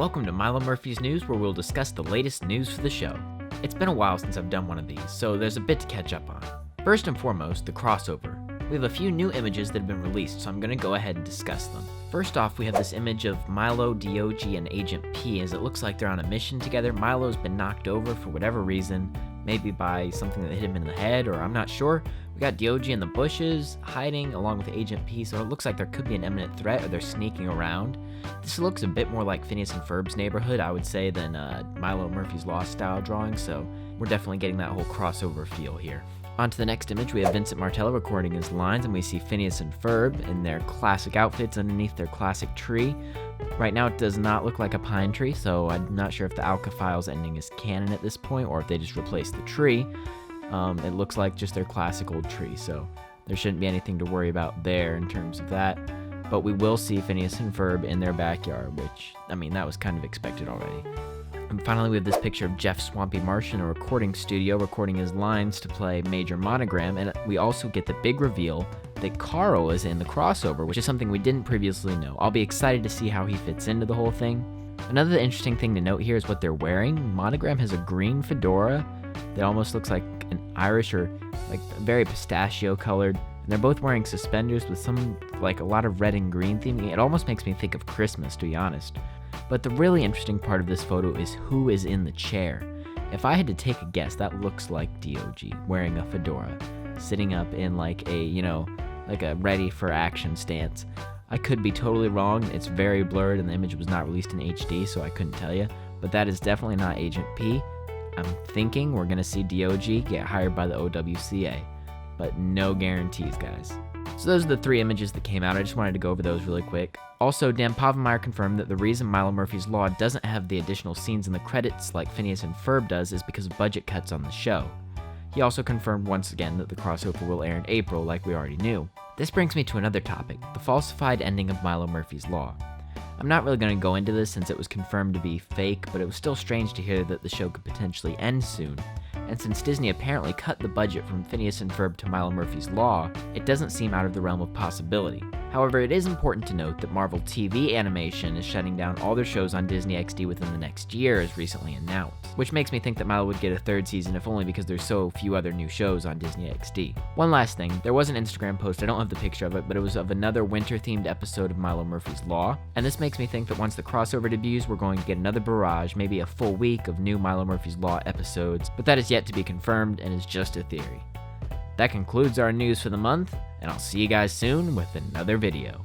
welcome to Milo Murphy's News, where we'll discuss the latest news for the show. It's been a while since I've done one of these, so there's a bit to catch up on. First and foremost, the crossover. We have a few new images that have been released, so I'm going to go ahead and discuss them. First off, we have this image of Milo, DOG, and Agent P, as it looks like they're on a mission together. Milo's been knocked over for whatever reason, maybe by something that hit him in the head, or I'm not sure. We got DOG in the bushes, hiding along with Agent P, so it looks like there could be an imminent threat, or they're sneaking around. This looks a bit more like Phineas and Ferb's neighborhood, I would say, than Milo Murphy's Law style drawing, so we're definitely getting that whole crossover feel here. On to the next image, we have Vincent Martello recording his lines, and we see Phineas and Ferb in their classic outfits underneath their classic tree. Right now it does not look like a pine tree, so I'm not sure if the Alka Files ending is canon at this point, or if they just replaced the tree. It looks like just their classic old tree, so there shouldn't be anything to worry about there in terms of that. But we will see Phineas and Ferb in their backyard, which, I mean, that was kind of expected already. And finally, we have this picture of Jeff Swampy Marsh in a recording studio recording his lines to play Major Monogram, and we also get the big reveal that Carl is in the crossover, which is something we didn't previously know. I'll be excited to see how he fits into the whole thing. Another interesting thing to note here is what they're wearing. Monogram has a green fedora that almost looks like an Irish or like very pistachio colored. And they're both wearing suspenders with some, like a lot of red and green theming. It almost makes me think of Christmas, to be honest. But the really interesting part of this photo is who is in the chair. If I had to take a guess, that looks like DOG wearing a fedora, sitting up in like a, like a ready for action stance. I could be totally wrong. It's very blurred and the image was not released in HD, so I couldn't tell you. But that is definitely not Agent P. I'm thinking we're going to see DOG get hired by the OWCA. But no guarantees, guys. So those are the three images that came out. I just wanted to go over those really quick. Also, Dan Povenmire confirmed that the reason Milo Murphy's Law doesn't have the additional scenes in the credits like Phineas and Ferb does is because of budget cuts on the show. He also confirmed once again that the crossover will air in April like we already knew. This brings me to another topic, the falsified ending of Milo Murphy's Law. I'm not really going to go into this since it was confirmed to be fake, but it was still strange to hear that the show could potentially end soon. And since Disney apparently cut the budget from Phineas and Ferb to Milo Murphy's Law, it doesn't seem out of the realm of possibility. However, it is important to note that Marvel TV Animation is shutting down all their shows on Disney XD within the next year, as recently announced. Which makes me think that Milo would get a third season, if only because there's so few other new shows on Disney XD. One last thing, there was an Instagram post, I don't have the picture of it, but it was of another winter-themed episode of Milo Murphy's Law, and this makes me think that once the crossover debuts, we're going to get another barrage, maybe a full week of new Milo Murphy's Law episodes, but that is yet to be confirmed and is just a theory. That concludes our news for the month, and I'll see you guys soon with another video.